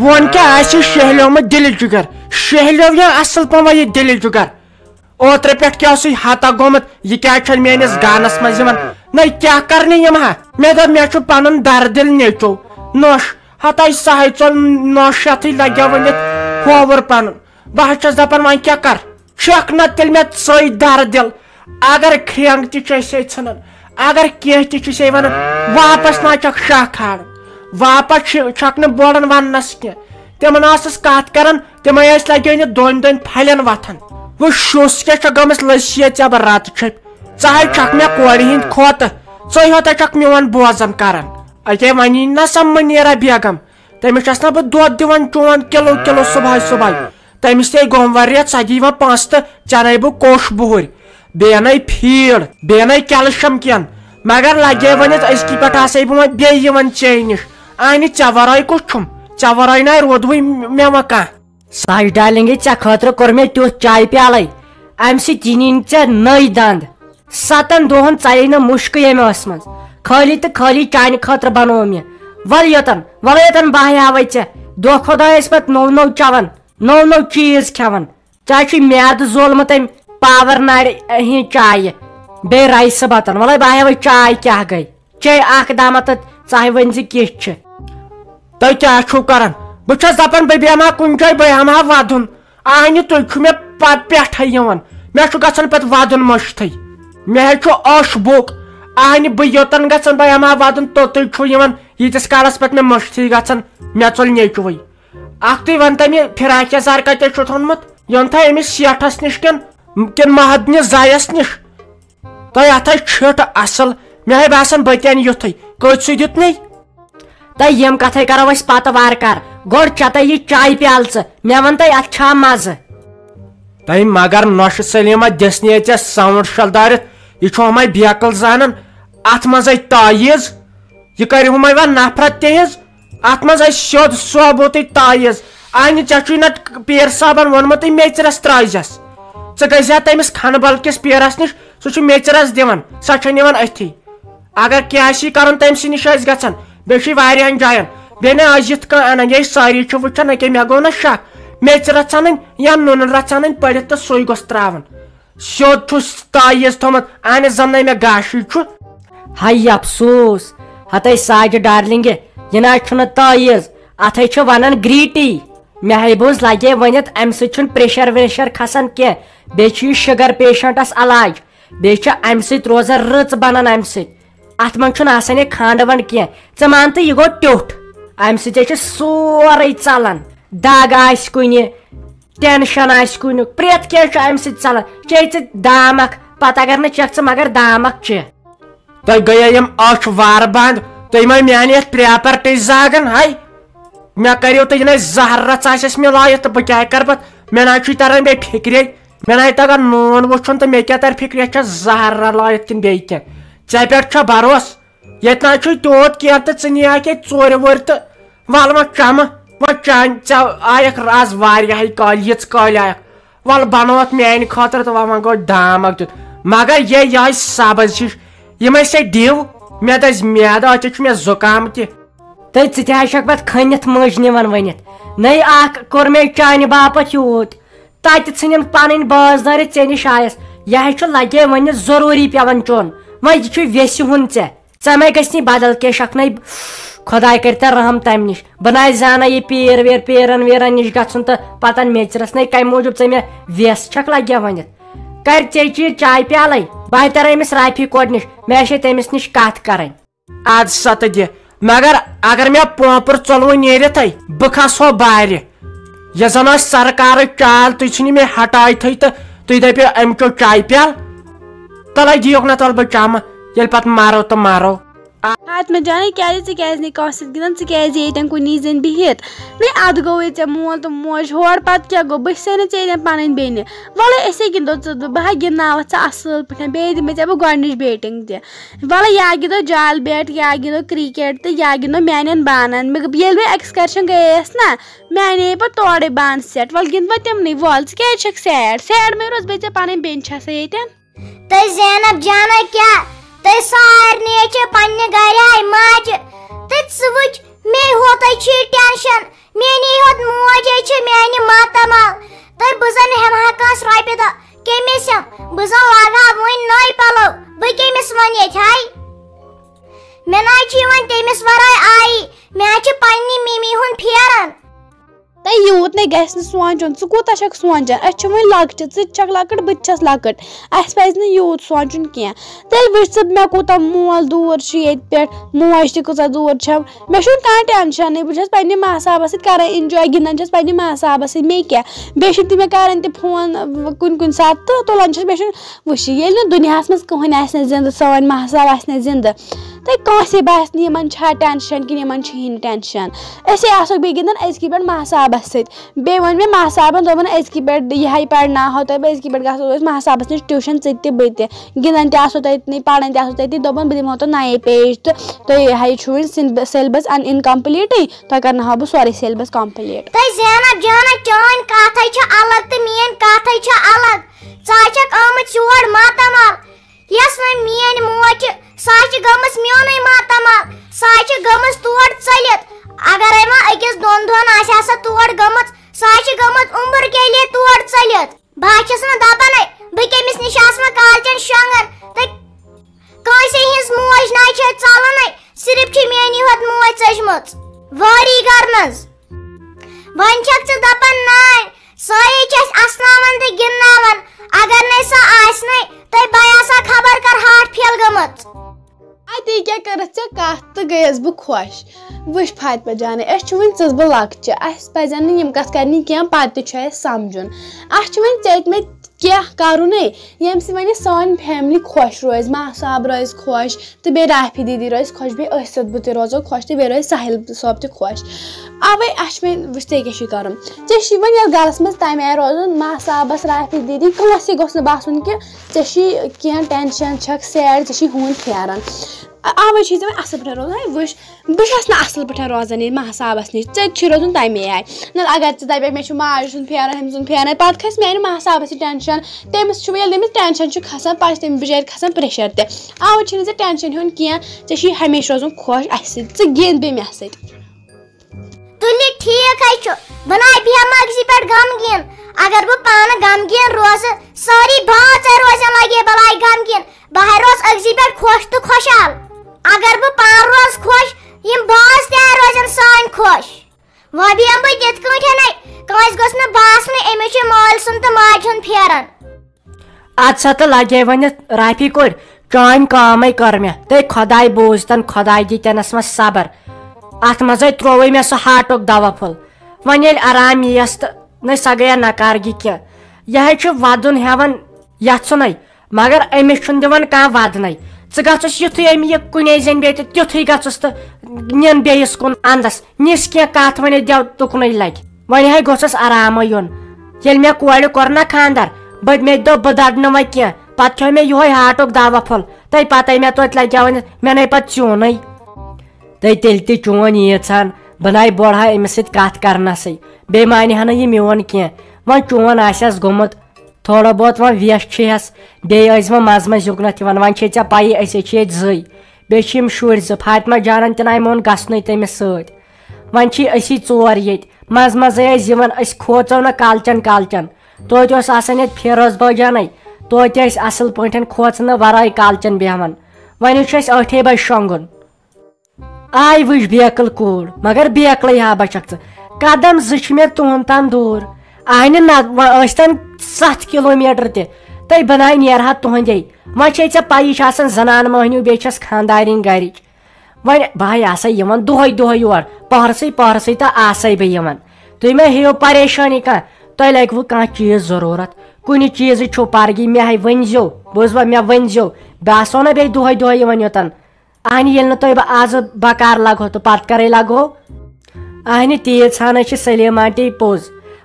one کیا شہلیومت دل جگر شہلیو یا اصل پہ یہ دل جگر اوترے پہ کیا ہتا گومت یہ کیا میانس گانس مز نہ کیا کرنے یم ہا مے دپ مے پن دردل نیچو نوش ہتا سہی ژول نوش یتھ لگیا ونت ہوور پن بہ چھس دپان وۄنۍ کیا کر چھک نہ تیل مے ژٕے دردل اگر کھرینگ تہ ژھنان اگر کینٛہہ تہ چھے ونان واپس نہ چھک شاہ کھال واپس چھک نہ بورن وننس کی تمن ٲسٕس کتھ کران تمے ٲسۍ لگٲنِتھ دۄن دۄن پھلٮ۪ن وتھان وہ شوس کیا چھ گٔمٕژ لٔسی ژےٚ رات چھپ ژٕ حظ چھکھ مےٚ کورِ ہٕنٛدۍ کھۄتہٕ ژٕے ہوتا چھکھ میون بوزان کران اکے ونی نہ سا منیرا بیگم تٔمِس چھس نہ بہٕ دۄد دِوان چون کِلوٗ کِلوٗ صبحٲے صبحٲے تٔمِس تے گوٚم واریاہ ژتجی یِوان پانٛژھ تہٕ چناے بہٕ کوٚش بُہٕرۍ بیٚیہِ اَنَے فیٖڈ بیٚیہِ اَنَے کیلشیم کٮ۪ن مگر لگے ؤنِتھ أزکہِ پٮ۪ٹھ آسے بہٕ وۄنۍ بیٚیہِ یِوان ژے نِش آنہِ ژےٚ ورٲے کُس چھُم ژےٚ ورٲے نَے روٗدوٕے مےٚ وۄنۍ کانٛہہ سچ ڈارلنگے ژےٚ خٲطرٕ کوٚر مےٚ تیُتھ چایہِ پیالے امہِ سۭتۍ یِنی نہٕ ژےٚ نٔے دند 7 دۄہن ژَیے نہٕ مُشکٕے ییٚمہِ ٲس منٛز خٲلی تہٕ خٲلی چانہِ خٲطرٕ بنوو مےٚ ول یوٚتن بہٕ ہاوے ژےٚ دۄہ کھۄتہٕ دۄہ ٲسۍ پتہٕ نوٚو نوٚو چٮ۪وان نوٚو نوٚو چیٖز کھٮ۪وان ژےٚ چھُے میادٕ زولمُت أمۍ پاور نارِ ہِنٛدِ چایہِ بیٚیہِ رایسہٕ بتن وَلے بہٕ ہاوے چاے کیٛاہ گٔے چے اکھ دامہ تہٕ ژٕ ؤنۍ زِ کِژھ چھِ تُہۍ کیٛاہ چھُو کران بہٕ چھس دپان بہٕ بیٚہمہٕ ہا کُنہِ جایہِ بہٕ ہٮ۪مہٕ ہا ودُن اہنہِ تُہۍ چھُو مےٚ پٮ۪ٹھے یِوان مےٚ چھُ گژھان پتہٕ ودُن مٔشتھٕے مےٚ حظ چھُ اوش بُک اہنہِ بہٕ یوٚتن گژھان بہٕ ہٮ۪مہٕ ہا ودُن توٚتُے چھُ یِوان ییٖتِس کالس پتہٕ مےٚ مٔشتھٕے گژھان مےٚ ژوٚل نیچوٕے اکھ تُہۍ ؤنتو مےٚ فراق یزار کتہِ چھُ تھوٚومُت یِم تھا أمِس شیٹھس نِش کِنہٕ مہدنہِ زایس نِش تۄہہِ اتھ ہے چھِٹھ اصل مےٚ ہے باسان بہٕ تہِ انہٕ یُتھُے کۭتِسٕے دیُت مے تہٕ یِم کتھے کرو أسۍ پتہٕ وارٕ کار گۄڈٕ چےٚ تہٕ یہِ چایہِ پیالہٕ ژٕ مےٚ ون تہٕ اتھ چھا مزٕ تۄہہِ مگر نۄشہِ سلیما دِژنٕے ژےٚ ساوُنٛڈ شلدارِتھ یہِ چھُ ہُمے بیکل زانان اتھ منٛز تٲیٖز یہِ کرِ ہُمے وۄنۍ نفرت تِہنٛز اتھ منٛز سیوٚد صوبوٗتٕے تٲیٖز انہِ ژےٚ چھُے نہ پیٖر صٲبن ووٚنمُتٕے میٚژرس ترٲیزٮ۪س ژٕ گٔژھۍ زِ تٔمِس کھنبل کِس پیٖرس نِش سُہ چھُ میٚژرس دِوان سۄ چھےٚ نِوان أتھی اگر کینٛہہ آسی کرُن تٔمۍ سٕے نِش ٲسۍ گژھان بیٚیہِ چھُے واریاہن جاین بیٚیہِ نہٕ آز یِتھ کٔنۍ انان ییٚلہِ سٲری چھِ وٕچھان أکے مےٚ گوٚو نہ شک میٚژ رژھ انٕنۍ یا نُنہٕ رژھ انٕنۍ پٔرِتھ تہٕ سُے گوٚژھ تراوُن سیوٚد چھُس تٲیٖز تھوٚمُت انہِ زن مےٚ گاشٕے چھُ ہاے افسوٗس ہتے ساجہِ ڈارلنگہِ یہِ نہ حظ چھُنہٕ تٲیٖز اتھے چھِ ونان گریٖٹی مےٚ ہے بوٗز لگے ؤنِتھ امہِ سۭتۍ چھُنہٕ پریشر ویشر کھسان کینٛہہ بیٚیہِ چھُ یہِ شُگر پیشنٹس علاج بیٚیہِ چھِ امہِ سۭتۍ روزان رٕژ بنان امہِ سۭتۍ اتھ منٛز چھُنہٕ آسان یہِ کھنڈ ونڈ کینٛہہ ژٕ مان تہٕ یہِ گوٚو ٹیوٚٹھ امہِ سۭتۍ چھُ سورُے ژلان دگ آسہِ کُنہِ ٹینشن آسہِ کُنیُک پرٛٮ۪تھ کینٛہہ چھُ امہِ سۭتۍ ژلان چے ژٕ دامکھ پتہٕ اگر نہٕ چکھ ژٕ مگر دامکھ چہِ تۄہہِ گٔیے یِم أچھ وارٕ بنٛد تُہۍ مہ میانہِ یتھ پراپرٹی زاگان ہے مےٚ کٔرِو تُہۍ یِنَے زہر رژھ آسٮ۪س مےٚ لٲیِتھ تہٕ بہٕ کیٛاہ کرٕ پتہٕ مےٚ نہ حظ چھُے تران بیٚیہِ فِکرے مےٚ نہ تگان نوٗن وٕچھُن تہٕ مےٚ کیٛاہ ترِ فِکرِ یتھ چھا زہر لٲیِتھ کِنہٕ بیٚیہِ کینٛہہ ژےٚ پٮ۪ٹھ چھا بروسہٕ ییٚتہِ نہ چھُے تیوٗت کینٛہہ تہٕ ژٕ نِیاکھ ییٚتہِ ژورِ وورِ تہٕ ول وۄنۍ چمہٕ وۄنۍ چانہِ ژےٚ آیکھ آز واریاہے کالہِ یِژ کالہِ آیکھ ول بنووتھ میانہِ خٲطرٕ تہٕ وۄنۍ گوٚو دامکھ دیُت مگر یہِ آے سبز ہِش یِم ٲسے ڈِو مےٚ دٔزۍ میادٕ أتی چھُ مےٚ زُکام تہِ تہٕ ژٕ تہِ حظ چھکھ پتہٕ کھٔنِتھ مٔنٛزۍ نِوان ؤنِتھ نٔے اکھ کوٚر مےٚ چانہِ باپتھ یوٗت تتہِ ژھٕنِم پنٕنۍ بٲزنٲرِتھ ژےٚ نِش آیس یہِ حظ چھُ لگے ؤنِتھ ضروٗری پیوان چوٚن وۄنۍ یہِ چھُ ویسہِ ہُنٛد ژےٚ مے گژھِ نہٕ بدل کینٛہہ شکھنَے خۄداے کٔرۍ تن رحم تمہِ نِش بہٕ نہ زانہ یہِ پیٖر ویٖر پیٖرن ویٖرن نِش گژھُن تہٕ پتہٕ ان میٚژرس نَے کمہِ موٗجوٗب ژےٚ مےٚ ویس چھکھ لگیا ؤنِتھ کر ژےٚ چی چاے پیالے بہٕ ترٕ أمِس رافی کورِ نِش مےٚ چھے تٔمِس نِش کتھ کرٕنۍ اد سا تہٕ دِ مگر اگر مےٚ پوپر ژۄلوٕ نیٖرِتھے بہٕ کھسہو بارِ یۄس زن ٲس سرکارٕچ چال تُہۍ ژھٕنِو مےٚ ہٹایتھٕے تہٕ تُہۍ دٔپِو أمۍ چیوٚو چاے پیالہٕ تلے دِیوکھ نہ تلہٕ بہٕ چمہٕ ییٚلہِ پتہٕ مرو تہٕ مرو فاطمہ جانے کیٛازِ ژٕ کیٛازِ نہٕ کٲنٛسہِ سۭتۍ گِنٛدان ژٕ کیٛازِ ییٚتٮ۪ن کُنی زٔنۍ بِہِتھ مے ادٕ گوٚوُے ژےٚ مول تہٕ موج ہورٕ پتہٕ کیٛاہ گوٚو بہٕ چھسے نہٕ ژےٚ ییٚتٮ۪ن پنٕنۍ بیٚنہِ وَلے أسے گِنٛدو ژٕ بہٕ ہا گِنٛدناوَتھ ژٕ اصٕل پٲٹھۍ بیٚیہِ دِمے ژےٚ بہٕ گۄڈنِچ بیٹِنٛگ تہِ وَلے یا گِنٛدو جال بیٹ یا گِنٛدو کرکٹ تہٕ یا گِنٛدو میانٮ۪ن بانن ییٚلہِ بہٕ ایٚکسکرشن گٔیَس نا مےٚ اَنے پتہٕ تورے بانہٕ سیٹ وَلہٕ گِنٛد وۄنۍ تِمنٕے وَل ژٕ کیٛازِ چھکھ سیڈ مے روز بیٚیہِ ژےٚ پنٕنۍ بیٚنہِ چھسا ییٚتٮ۪ن تُہۍ زینب جانا کیٛاہ تُہۍ سارنٕے چھِ پننہِ گرِ آے ماجہِ تہٕ ژٕ وٕچھ مے ہوتَے چھُے ٹینشن میانی ہوت موجے چھ میانی ماتامال تو بزن ہم ہکاس رۄپیہِ دہ کیمس بزن لاگا وۄنۍ نٔے پلو بہٕ کیمس ون ییٚتہِ ہاے مےٚ نہ چھِ یِوان تٔمِس ورٲے آیی مےٚ چھِ پننہِ مِمی ہُنٛد پھیران تۄہہِ یوٗت نَے گژھِ نہٕ سونٛچُن ژٕ کوٗتاہ چھکھ سونٛچان أسۍ چھِ وۄنۍ لۄکچہِ ژٕ تہِ چھکھ لۄکٕٹ بہٕ تہِ چھَس لۄکٕٹ اَسہِ پَزِ نہٕ یوٗت سونٛچُن کینٛہہ تیٚلہِ وٕچھ ژٕ مےٚ کوٗتاہ مول دوٗر چھُ ییٚتہِ پٮ۪ٹھ موج تہِ کۭژاہ دوٗر چھَم مےٚ چھُنہٕ کانٛہہ ٹٮ۪نشَنٕے بہٕ چھَس پنٛنہِ ماسابَس سۭتۍ کَران اِنجاے گِنٛدان چھَس پنٛنہِ ماسابَس سۭتۍ مے کیٛاہ بیٚیہِ چھِنہٕ تہِ مےٚ کَران تہِ فون کُنہِ کُنہِ ساتہٕ تہٕ تُلان چھَس مےٚ چھُنہٕ وٕچھ ییٚلہِ نہٕ دُنیاہَس منٛز کٕہٕنۍ آسہِ نہٕ زِندٕ سٲنۍ ماساب آسہِ نہٕ زِندٕ تہٕ کٲنٛسے باسہِ نہٕ یِمَن چھا ٹٮ۪نشَن کِنہٕ یِمَن چھِی نہٕ ٹٮ۪نشَن أسے آسو بیٚیہِ گِنٛدان أزکہِ پٮ۪ٹھ ماسابَس سۭتۍ بیٚیہِ ووٚن مےٚ ماسابَن دوٚپُن أزکہِ پٮ۪ٹھ یِہے پَرناوہو تۄہہِ بہٕ أزکہِ پٮ۪ٹھ گژھو أسۍ ماسابَس نِش ٹیوٗشَن ژٕ تہِ بہٕ تہِ گِنٛدان تہِ آسو تٔتنٕے پَران تہِ آسو تٔتی دوٚپُن بہٕ دِمہو تۄہہِ نَیے پیج تہٕ تُہۍ یِہے چھُ وۄنۍ سیلبَس اِنکَمپٕلیٖٹٕے تۄہہِ کَرناوہو بہٕ سورُے سیلبَس کَمپٕلیٖٹ تۄہہِ زینب جانا چٲنۍ کَتھے چھِ الگ تہٕ میٲنۍ کَتھے چھِ الگ ژٕ چھکھ آمٕژ یور ماتامال یۄس وۄنۍ میٲنۍ موج چھِ سۄ چھِ گٔمٕژ میونُے ماتامال سۄ چھِ گٔمٕژ تور ژٔلِتھ اگرے وۄنۍ أکِس دۄن دۄہن آسہِ ہا سۄ تور گٔمٕژ سۄ چھِ گٔمٕژ عُمر کے لیے تور ژٔلِتھ بہٕ چھَس نہٕ دَپانٕے بہٕ کٔمِس نِش آسہٕ وۄنۍ کالچن شۄنٛگان تہٕ کٲنٛسے ہِنٛز موج نَے چھِ ژَلانٕے صرف چھِ میٛٲنی ہوت موج ژٔجمٕژ وٲری کَرنَس وۄنۍ چھکھ ژٕ دَپان نانۍ سۄے چھِ اَسہِ اَسناوان تہٕ گِنٛدناوان اگر نَے سۄ آسنَے تہٕ بہٕ آسہٕ ہا خبر کر ہاٹ پھیل گٔمٕژ اَتی کیٛاہ کٔرٕتھ ژےٚ کَتھ تہٕ گٔیَس بہٕ خۄش وٕچھ فاطمہ جانے أسۍ چھِ وۄنۍ ژٕس بہٕ لۄکچہِ اَسہِ پَزن نہٕ یِم کَتھ کَرنہِ کینٛہہ پَتہٕ تہِ چھُ اَسہِ سَمجُن اَسہِ چھُ وۄنۍ ژےٚ مےٚ کینٛہہ کَرُنٕے ییٚمہِ سۭتۍ وۄنۍ سٲنۍ فیملی خۄش روزِ ماساب روزِ خۄش تہٕ بیٚیہِ رافی دیدی روزِ خۄش بیٚیہِ أسۍ سٕدبہٕ تہِ روزو خۄش تہٕ بیٚیہِ روزِ ساحل صٲب تہِ خۄش اَوَے اَسہِ چھُ وۄنۍ وٕچھ ژےٚ کیٛاہ چھُے کَرُن ژےٚ چھُے وۄنۍ یَتھ گَرَس منٛز تَمہِ آیہِ روزُن ماسابَس رافی دیدی کٲنٛسے گوٚژھ نہٕ باسُن کہِ ژےٚ چھُے کینٛہہ ٹٮ۪نشَن چھکھ سیڈ ژےٚ چھُے ہوٗنۍ پھیران اَوَے چھُے ژےٚ وۄنۍ اَصٕل پٲٹھۍ روزُن ہے وٕچھ بہٕ چھَس نہٕ اَصٕل پٲٹھۍ روزان ییٚتہِ ماسابَس نِش ژےٚ تہِ چھُے روزُن تَمے آیہِ نَتہٕ اگر ژٕ دَپکھ مےٚ چھُ ماجہِ سُنٛد پھیران ہُمۍ سُنٛد پھیران پَتہٕ کھَسہِ میٛانہِ ماسابَس یہِ ٹٮ۪نشَن تٔمِس چھُ ییٚلہِ تٔمِس ٹٮ۪نشَن چھُ کھَسان پَتہٕ چھِ تٔمِس بِچارِ کھَسان پرٛیشَر تہِ اَوَے چھُنہٕ ژےٚ ٹٮ۪نشَن ہیوٚن کینٛہہ ژےٚ چھُے ہمیشہِ روزُن خۄش اَسہِ سۭتۍ ژٕ گِنٛد بیٚیہِ مےٚ سۭتۍ تُلہِ ٹھیٖک ہے چھُ بہٕ نَے بیٚہمہٕ أکسٕے پٮ۪ٹھ غمگیٖن اگر بہٕ پانہٕ غمگیٖن روزٕ سٲری بٲژَے روزن لگے بَلاے غمگیٖن بہٕ ہے روزٕ أکسٕے پٮ۪ٹھ خۄش تہٕ خۄشحال اگر بہٕ پانہٕ روزٕ خۄش یِم بٲژ تہِ ہے روزن سٲنۍ خۄش وۄنۍ بیٚہمہٕ بہٕ تِتھ کٲٹھٮ۪نٕے کٲنٛسہِ گوٚژھ نہٕ باسنٕے أمِس چھُ مٲلۍ سُنٛد تہٕ ماجہِ ہُنٛد پھیران اَدٕ سا تہٕ لگے ؤنِتھ رافی کوٚر چٲنۍ کٲمٕے کٔر مےٚ تہٕ خۄداے بوٗزتن خۄداے دِتٮ۪نس منٛز صبر اَتھ منٛزے ترٛووُے مےٚ سُہ ہاٹُک دوا پھوٚل وۄنۍ ییٚلہِ آرام یِیَس تہٕ نہ سۄ گٔیے نکارگی کینٛہہ یِہے چھُ وَدُن ہٮ۪وان یژھُنٕے مگر أمِس چھُنہٕ دِوان کانٛہہ وَدنَے ژٕ گژھُس یِتھُے أمۍ یہِ کُنے زَنہِ بیٚیہِ تِتھُے گژھُس تہٕ نِن بیٚیِس کُن اَندَس نِس کینٛہہ کَتھ ؤنِتھ دٮ۪و تُکنُے لگہِ وۄنۍ ہے گوٚژھُس آرامٕے یُن ییٚلہِ مےٚ کورِ کوٚر نا خاندر مےٚ تہِ دوٚپ بہٕ دَرٕ نہٕ وۄنۍ کینٛہہ پَتہٕ کھیوٚو مےٚ یِہوے ہاٹُک دوا پھوٚل تہٕ پَتَے مےٚ توتہِ لگیٛاو ؤنِتھ مےٚ نَے پَتہٕ چیوٗنٕے تہٕ تیٚلہِ تہِ چون ییٖژہن بہٕ نَے بوٚڑ ہا أمِس سۭتۍ کَتھ کَرنَسٕے بیٚیہِ مانہِ ہا نہٕ یہِ میون کینٛہہ وۄنۍ چون آسٮ۪س گوٚمُت تھوڑا بہت وۄنۍ ویش چھِہَس بیٚیہِ ٲسۍ وۄنۍ منٛزٕ منٛزٕ یُکنَتھ یِوان وۄنۍ چھے ژےٚ پَیی أسے چھِ ییٚتہِ زٕے بیٚیہِ چھِ یِم شُرۍ زٕ فاطمہ جانن تہِ نَے مون گژھنُے تٔمِس سۭتۍ وۄنۍ چھِ أسی ژور ییٚتہِ منٛزٕ منٛزٕے ٲسۍ یِوان أسۍ کھوژو نہٕ کالچن توتہِ اوس آسان ییٚتہِ فیروز بٲجانے توتہِ ٲسۍ اَصٕل پٲٹھۍ کھوژنہٕ وَرٲے کالچن بیٚہوان وۄنۍ چھُ اَسہِ ٲٹھے بَجہِ شۄنٛگُن آے وٕچھ بیکٕل کوٗر مگر بیکلٕے ہا بچکھ ژٕ قدم زٕ چھِ مےٚ تُہُنٛد تام دوٗر آے نہٕ ٲسۍتن 7 کِلوٗمیٖٹر تہِ تہٕ بہٕ نَے نیرٕ ہا تُہنٛدے وۄنۍ چھے ژےٚ پَیی چھِ آسان زنان مٔہنیوٗ بیٚیہِ چھَس خاندارِنۍ گرِچ وۄنۍ بہٕ ہے آسے یِوان دۄہے یور پہرسٕے تہٕ آسے بہٕ یِوان تُہۍ مہ ہیٚیِو پریشٲنی کانٛہہ تۄہہِ لگوٕ کانٛہہ چیٖز ضروٗرت کُنہِ چیٖزٕچ چھُو پرگی مےٚ ہے ؤنۍزیو بوٗزوا مےٚ ؤنۍزیو بہٕ آسو نہ بیٚیہِ دۄہے یِوان یوٚتن اہنہِ ییٚلہِ نہٕ تۄہہِ بہٕ آزٕ بکار لگہو تہٕ پتہٕ کرے لگہو اہنہِ تیٖژ ہَن چھِ سلیٖم آنٹی پوٚز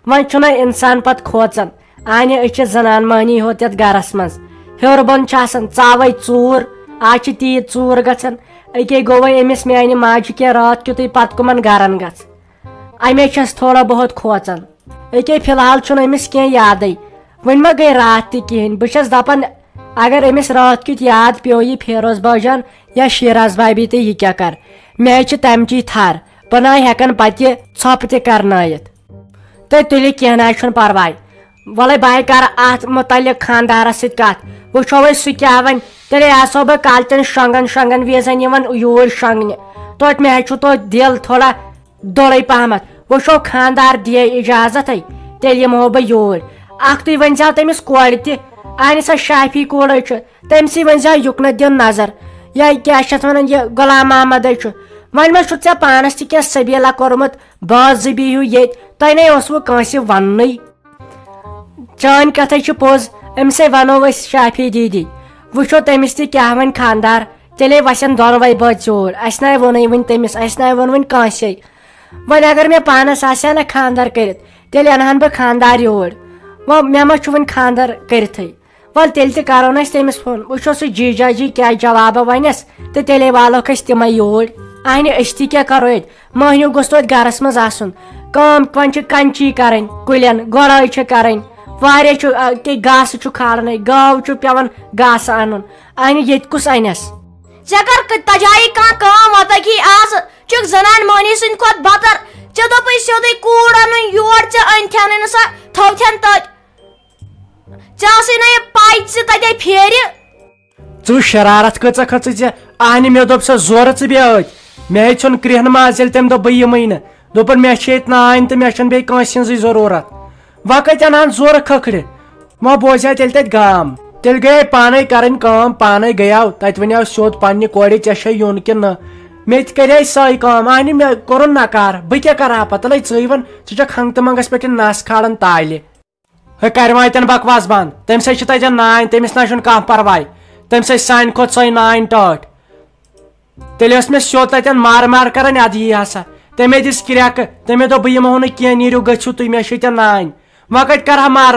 وۄنۍ چھُنہ اِنسان پتہٕ کھوژان اہنہِ أسۍ چھِ زنان مٔہنی ہوت یتھ گرس منٛز ہیوٚر بۄن چھِ آسان ژاوے ژوٗر آز چھِ تیٖژ ژوٗر گژھان أکے گوٚو وۄنۍ أمِس میانہِ ماجہِ کینٛہہ راتھ کیُتھُے پتہٕ کٕمن گرن گژھ اَمے چھس تھوڑا بہت کھوژان أکے فِلحال چھُنہٕ أمِس کینٛہہ یادٕے وۄنۍ ما گٔے راتھ تہِ کِہینۍ بہٕ چھس دپان اگر أمِس راتھ کیُتھ یاد پیٚو یہِ فیروز باجان یا شیراز بھابی تہٕ یہِ کیٛاہ کر مےٚ چھِ تمچی تھر پناہ ہیکن پتہ ژھۄپہٕ تہِ کرنٲیِتھ تہٕ تُلِو کینٛہہ نہ حظ چھُنہٕ پرواے وَلے بہٕ کر اتھ متعلق خاندارس سۭتۍ کتھ وٕچھو أسۍ سُہ کیٛاہ وَنہِ تیٚلے آسو بہٕ کالچن شۄنٛگن وِزن یِوان یوٗرۍ شۄنٛگنہِ توتہِ مےٚ حظ چھُ توتہِ دِل تھوڑا دوٚرٕے پہمتھ وٕچھو خاندار دِیے اِجازتھے تیٚلہِ یِمہو بہٕ یوٗرۍ اکھ تُہۍ ؤنۍزیو تٔمِس کورِ تہِ اہنہِ سۄ شافی کوٗر چھُ تٔمسٕے ؤنۍزیو یُکنتھ دِیُن نظر یا کیٛاہ چھِ اتھ وَنان یہِ غلام محمد چھُ وۄنۍ ما چھُتھ ژےٚ پانس تہِ کینٛہہ سبیٖلا کوٚرمُت باضٲبی ہیوٗ ییٚتہِ تۄہہِ نے اوسوٕ کٲنٛسہِ وَننُے چٲنۍ کتھے چھِ پوٚز أمسے وَنو أسۍ شافی دیٖدی وٕچھو تٔمِس تہِ کیٛاہ وَنہِ خاندار تیٚلے وسن دۄنوَے بٲژ یوٗرۍ اَسہِ نَے ووٚنُے وٕنہِ تٔمِس اَسہِ نَے ووٚن وٕنہِ کٲنٛسے وۄنۍ اگر مےٚ پانس آسہِ ہا نہ خاندر کٔرِتھ تیٚلہِ اَنہٕ ہن بہٕ خاندار یوٗرۍ وۄنۍ مےٚ ما چھُ وٕنہِ خاندر کٔرِتھٕے وَلہٕ تیٚلہِ تہِ کرو نہٕ أسۍ تٔمِس فون وٕچھو سُہ جیجا جی کیٛاہ جوابہ وَنٮ۪س تہٕ تیٚلے والوکھ أسۍ تِمے یوٗرۍ اہنہِ أسۍ تہِ کیٛاہ کرو ییٚتہِ مٔہنیوٗ گوٚژھ توتہِ گرس منٛز آسُن کٲم وۄنۍ چھِ کنچی کرٕنۍ کُلٮ۪ن گۄڈٲے چھِ کرٕنۍ واریاہ چھُ کیٚنٛہہ گاسہٕ چھُ کھالنٕے گٲو چھُ پیٚوان گاسہٕ اَنُن اہنہِ ییٚتہِ کُس اَنٮ۪س ژےٚ کر تجایی کانٛہہ کٲم وۄتکی آز چھُکھ زنانہِ مٔہنی سٕنٛدِ کھۄتہٕ بدتر ژےٚ دوٚپُے سیوٚدُے کوٗر اَنُن یور ژےٚ أنۍتھٮ۪نٕے نہٕ سۄ تھوتھٮ۪ن تَتہِ ژےٚ ٲسٕے نہٕ یہِ پاے ژٕ تَتے پھیرِ ژٕ شرارت کۭژاہ کھٔژٕے ژےٚ اہنہِ مےٚ دوٚپ سۄ زورٕ ژٕ بیٚیہِ ٲدۍ مےٚ ہے ژھُن کرٛہنہٕ ماز ییٚلہِ تٔمۍ دوٚپ بہٕ یِمٕے نہٕ دوٚپُن مےٚ چھِ ییٚتہِ نانۍ تہٕ مےٚ چھنہٕ بیٚیہِ کٲنٛسہِ ہٕنٛزٕے ضروٗرت وۄنۍ کَتہِ اَنہٕ زورٕ کھکھرِ وۄنۍ بوزِ ہا تیٚلہِ تَتہِ گام تیٚلہِ گٔیے پانے کَرٕنۍ کٲم پانے گٔیاو تَتہِ وَنیو سیوٚد پننہِ کورِ ژےٚ چھے یُن کِنہٕ نہٕ مےٚ تہِ کَرے سۄے کٲم اہنہِ مےٚ کوٚرُن نکار بہٕ کیٛاہ کرٕ ہا پتہٕ ژٕے وَن ژٕ چھکھ ہنٛگتہٕ منٛگس پٮ۪ٹھ نس کھالان تالہِ ہے کرِ وۄنۍ تَن بکواس بنٛد تٔمۍ سٕے چھِ تَتٮ۪ن نانۍ تٔمِس نہ چھُنہٕ کانٛہہ پرواے تٔمۍ سٕے سانہِ کھۄتہٕ سۄے نانۍ ٹٲٹھ تیٚلہِ ٲس مےٚ سیوٚد تَتٮ۪ن مار کران اَدٕ یی ہسا تٔمے دِژ کرٛٮ۪کہٕ تٔمے دوٚپ بہٕ یِمہو نہٕ کینٛہہ نیٖرِو گٔژھِو تُہۍ مےٚ چھِ ییٚتٮ۪ن نانۍ وۄنۍ کَتہِ کرٕ ہا مار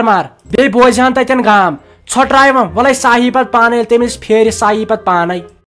بیٚیہِ بوزِ ہن تَتٮ۪ن گام ژھۄٹراے وۄنۍ وَلے ساہی پتہٕ پانے ییٚلہِ تٔمِس پھیرِ ساہی پتہٕ پانے